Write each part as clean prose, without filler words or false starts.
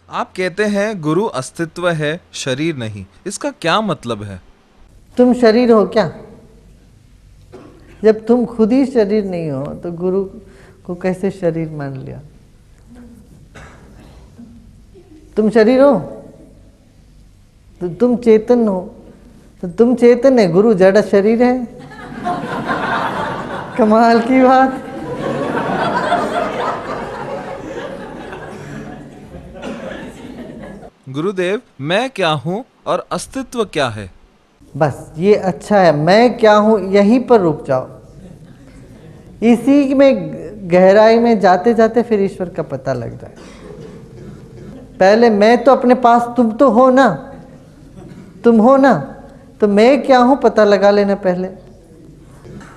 आप कहते हैं गुरु अस्तित्व है, शरीर नहीं। इसका क्या मतलब है? तुम शरीर हो क्या? जब तुम खुद ही शरीर नहीं हो तो गुरु को कैसे शरीर मान लिया? तुम शरीर हो तो तुम चेतन हो, तो तुम चेतन है, गुरु जड़ शरीर है। कमाल की बात। गुरुदेव, मैं क्या हूँ और अस्तित्व क्या है? बस ये अच्छा है, मैं क्या हूं यहीं पर रुक जाओ। इसी में गहराई में जाते जाते फिर ईश्वर का पता लग जाए। पहले मैं तो अपने पास, तुम तो हो ना, तुम हो ना, तो मैं क्या हूं पता लगा लेना पहले,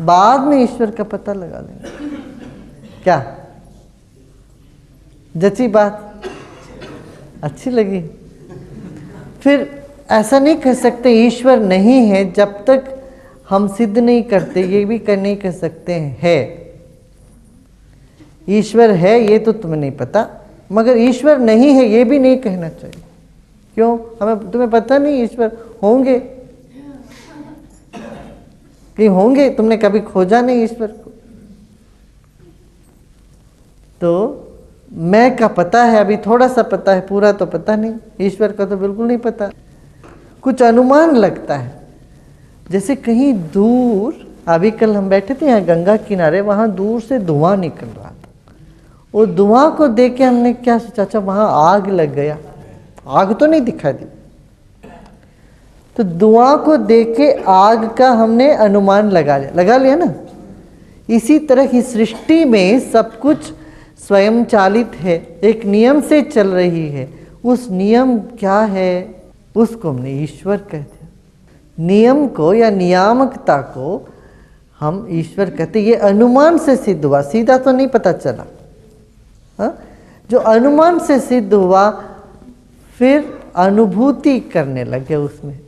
बाद में ईश्वर का पता लगा लेना। क्या जची बात? अच्छी लगी? फिर ऐसा नहीं कह सकते ईश्वर नहीं है जब तक हम सिद्ध नहीं करते, ये भी नहीं कह सकते है ईश्वर है ये तो तुम्हें नहीं पता, मगर ईश्वर नहीं है ये भी नहीं कहना चाहिए। क्यों? हमें तुम्हें पता नहीं ईश्वर होंगे कि होंगे, तुमने कभी खोजा नहीं ईश्वर को। तो मैं का पता है, अभी थोड़ा सा पता है, पूरा तो पता नहीं। ईश्वर का तो बिल्कुल नहीं पता, कुछ अनुमान लगता है। जैसे कहीं दूर, अभी कल हम बैठे थे यहाँ गंगा किनारे, वहाँ दूर से धुआं निकल रहा था। वो धुआं को देख के हमने क्या सोचा, अच्छा वहाँ आग लग गया। आग तो नहीं दिखा दी, तो धुआं को देख के आग का हमने अनुमान लगा लिया ना। इसी तरह की सृष्टि में सब कुछ स्वयं चालित है, एक नियम से चल रही है। उस नियम क्या है? उसको हमने ईश्वर कहते हैं। नियम को या नियामकता को हम ईश्वर कहते। ये अनुमान से सिद्ध हुआ, सीधा तो नहीं पता चला। हाँ? जो अनुमान से सिद्ध हुआ फिर अनुभूति करने लगे उसमें।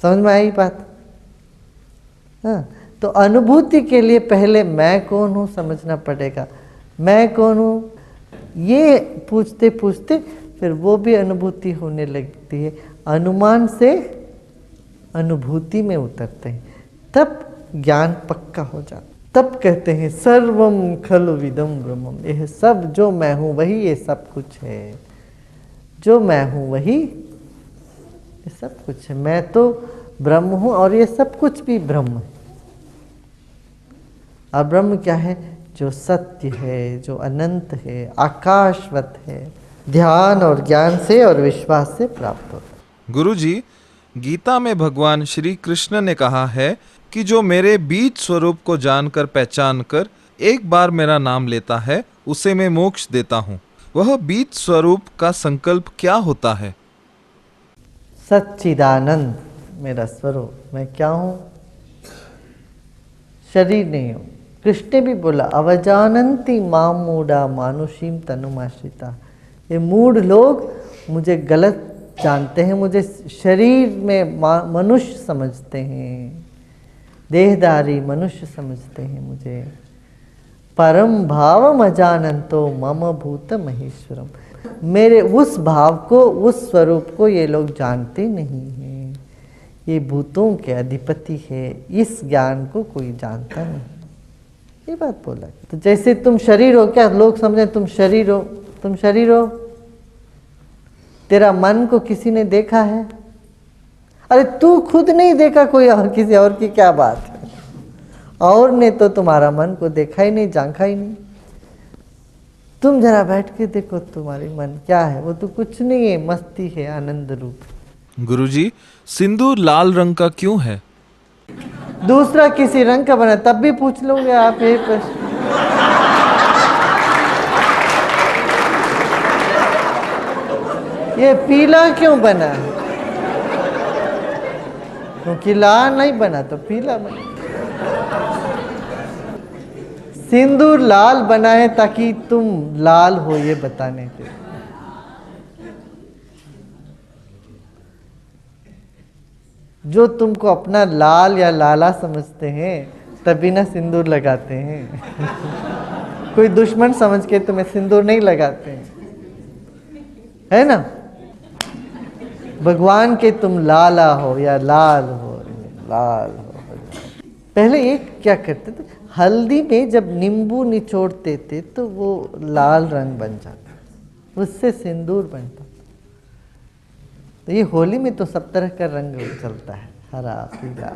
समझ में आई बात? हाँ, तो अनुभूति के लिए पहले मैं कौन हूँ समझना पड़ेगा। मैं कौन हूँ ये पूछते पूछते फिर वो भी अनुभूति होने लगती है। अनुमान से अनुभूति में उतरते हैं, तब ज्ञान पक्का हो जाता। तब कहते हैं सर्वम खलु विदम ब्रह्मम, यह सब जो मैं हूँ वही ये सब कुछ है। जो मैं हूँ वही ये सब कुछ है। मैं तो ब्रह्म हूँ और ये सब कुछ भी ब्रह्म है। और ब्रह्म क्या है? जो सत्य है, जो अनंत है, आकाशवत है। ध्यान और ज्ञान से और विश्वास से प्राप्त होता है। गुरुजी, गीता में भगवान श्री कृष्ण ने कहा है कि जो मेरे बीज स्वरूप को जानकर पहचान कर एक बार मेरा नाम लेता है उसे मैं मोक्ष देता हूँ। वह बीज स्वरूप का संकल्प क्या होता है? सच्चिदानंद मेरा स्वरूप। मैं क्या हूँ? शरीर नहीं हूँ। कृष्ण ने भी बोला अवजानंती माम मूढ़ा मानुषीम तनुमाश्रिता। ये मूढ़ लोग मुझे गलत जानते हैं, मुझे शरीर में मनुष्य समझते हैं, देहधारी मनुष्य समझते हैं मुझे। परम भावम अजानंतो मम भूत महेश्वरम। मेरे उस भाव को, उस स्वरूप को ये लोग जानते नहीं हैं। ये भूतों के अधिपति है, इस ज्ञान को कोई जानता नहीं। ये बात बोला। तो जैसे तुम शरीर हो, क्या लोग समझे तुम शरीर हो? तुम शरीर हो। तेरा मन को किसी ने देखा है? अरे तू खुद नहीं देखा, कोई और किसी और की क्या बात है? और ने तो तुम्हारा मन को देखा ही नहीं, झांका ही नहीं। तुम जरा बैठ के देखो तुम्हारी मन क्या है। वो तो कुछ नहीं है, मस्ती है, आनंद रूप। गुरुजी, सिंदूर लाल रंग का क्यों है? दूसरा किसी रंग का बना, तब भी पूछ लोगे आप यही प्रश्न। ये पीला क्यों बना है? क्योंकि लाल नहीं बना तो पीला बना। सिंदूर लाल बना है ताकि तुम लाल हो, ये बताने के। जो तुमको अपना लाल या लाला समझते हैं तभी ना सिंदूर लगाते हैं। कोई दुश्मन समझ के तुम्हें सिंदूर नहीं लगाते हैं। है ना। भगवान के तुम लाला हो या लाल हो, लाल हो। पहले ये क्या करते थे, हल्दी में जब नींबू निचोड़ते थे तो वो लाल रंग बन जाता, उससे सिंदूर बनता। तो ये होली में तो सब तरह का रंग चलता है, हरा पीला।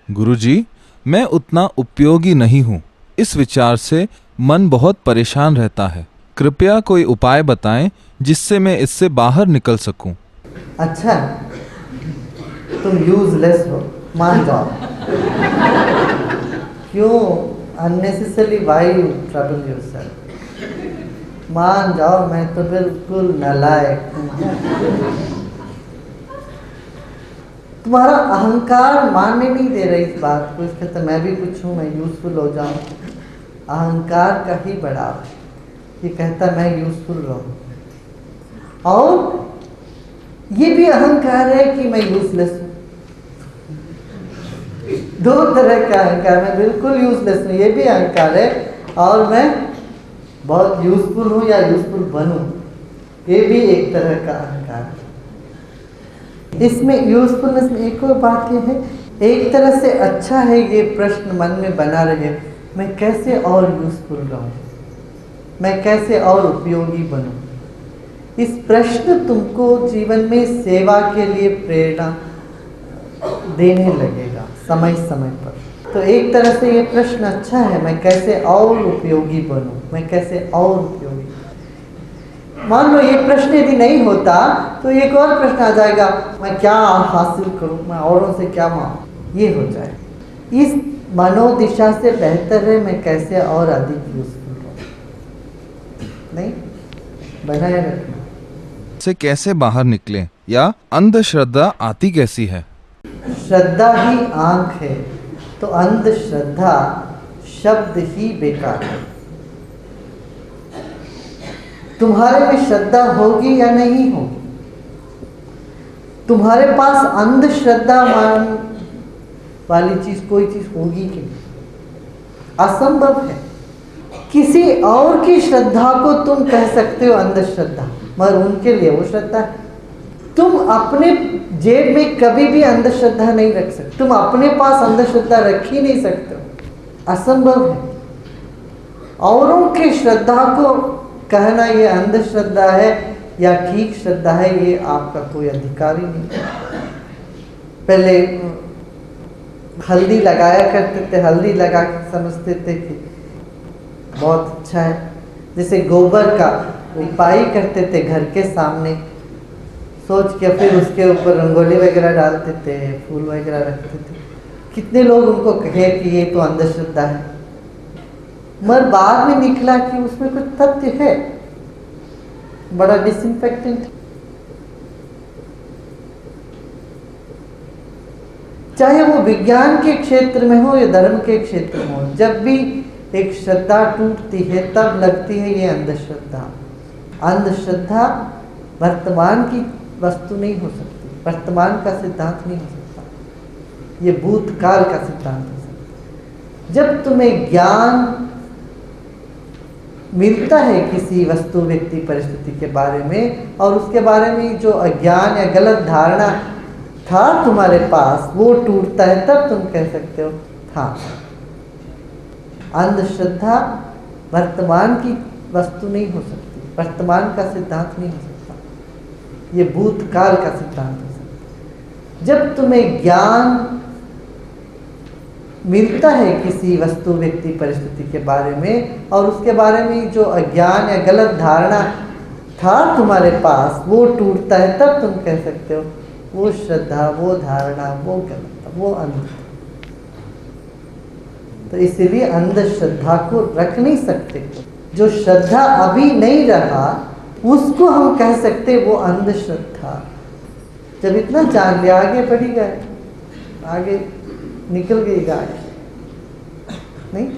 गुरुजी, मैं उतना उपयोगी नहीं हूँ, इस विचार से मन बहुत परेशान रहता है। कृपया कोई उपाय बताएं जिससे मैं इससे बाहर निकल सकूं। अच्छा, तुम यूजलेस हो, मान जाओ। क्यों unnecessary why you trouble yourself, मान जाओ मैं तो बिल्कुल नालायक हूँ। तुम्हारा अहंकार मानने नहीं दे रही इस बात को, इसके तो मैं भी कुछ हूँ, मैं यूजफुल हो जाऊँ। अहंकार का ही बढ़ाव है, ये कहता मैं यूजफुल रहूँ। और ये भी अहंकार है कि मैं यूजलेस हूँ। दो तरह का अहंकार, मैं बिल्कुल यूजलेस हूँ, ये भी अहंकार है, और मैं बहुत यूजफुल हूँ या यूजफुल बनूँ, ये भी एक तरह का अहंकार है। इसमें यूजफुलनेस में एक और बात यह है, एक तरह से अच्छा है ये प्रश्न मन में बना रहे, मैं कैसे और यूजफुल रहूं, मैं कैसे और उपयोगी बनूं। इस प्रश्न तुमको जीवन में सेवा के लिए प्रेरणा देने लगेगा समय समय पर। तो एक तरह से ये प्रश्न अच्छा है, मैं कैसे और उपयोगी बनूं, मैं कैसे और उपयोगी। मान लो ये प्रश्न यदि नहीं होता तो एक और प्रश्न आ जाएगा, मैं क्या हासिल करूं, मैं औरों से क्या मांगूं, ये हो जाए। इस मनोदिशा से बेहतर है मैं कैसे और अधिक यूजफुल हूं। नहीं, बनाए रखना। से कैसे बाहर निकलें, या अंधश्रद्धा आती कैसी है? श्रद्धा ही आंख है, तो अंधश्रद्धा शब्द ही बेकार है। तुम्हारे में श्रद्धा होगी या नहीं होगी? तुम्हारे पास अंधश्रद्धा मान वाली चीज कोई चीज होगी कि नहीं? असंभव है। किसी और की श्रद्धा को तुम कह सकते हो अंधश्रद्धा, मगर उनके लिए वो श्रद्धा है। तुम अपने जेब में कभी भी अंधश्रद्धा नहीं रख सकते, तुम अपने पास अंधश्रद्धा रख ही नहीं सकते हो, असंभव है। औरों की श्रद्धा को कहना ये अंधश्रद्धा है या ठीक श्रद्धा है, ये आपका कोई अधिकार ही नहीं। पहले हल्दी लगाया करते थे, हल्दी लगा के समझते थे कि बहुत अच्छा है। जैसे गोबर का उपाय करते थे घर के सामने, सोच के फिर उसके ऊपर रंगोली वगैरह डालते थे, फूल वगैरह रखते थे। कितने लोग उनको कहे कि ये तो अंधश्रद्धा है, मगर बाद में निकला कि उसमें कुछ तथ्य है, बड़ा डिसइंफेक्टेंट। चाहे वो विज्ञान के क्षेत्र में हो या धर्म के क्षेत्र में हो, जब भी एक श्रद्धा टूटती है तब लगती है ये अंधश्रद्धा। अंधश्रद्धा वर्तमान की वस्तु नहीं हो सकती, वर्तमान का सिद्धांत नहीं हो सकता, ये भूतकाल का सिद्धांत हो सकता। जब तुम्हें ज्ञान मिलता है किसी वस्तु व्यक्ति परिस्थिति के बारे में, और उसके बारे में जो अज्ञान या गलत धारणा था तुम्हारे पास वो टूटता है, तब तुम कह सकते हो था। अंधश्रद्धा वर्तमान की वस्तु नहीं हो सकती, वर्तमान का सिद्धांत नहीं हो सकता, ये भूतकाल का सिद्धांत हो सकता। जब तुम्हें ज्ञान मिलता है किसी वस्तु व्यक्ति परिस्थिति के बारे में, और उसके बारे में जो अज्ञान या गलत धारणा था तुम्हारे पास वो टूटता है, तब तुम कह सकते हो वो श्रद्धा, वो धारणा, वो गलत, वो अंध। तो इसीलिए अंधश्रद्धा को रख नहीं सकते। जो श्रद्धा अभी नहीं रहा उसको हम कह सकते वो अंधश्रद्धा। जब इतना जान लिया आगे बढ़ी गए, आगे निकल गई गाय नहीं।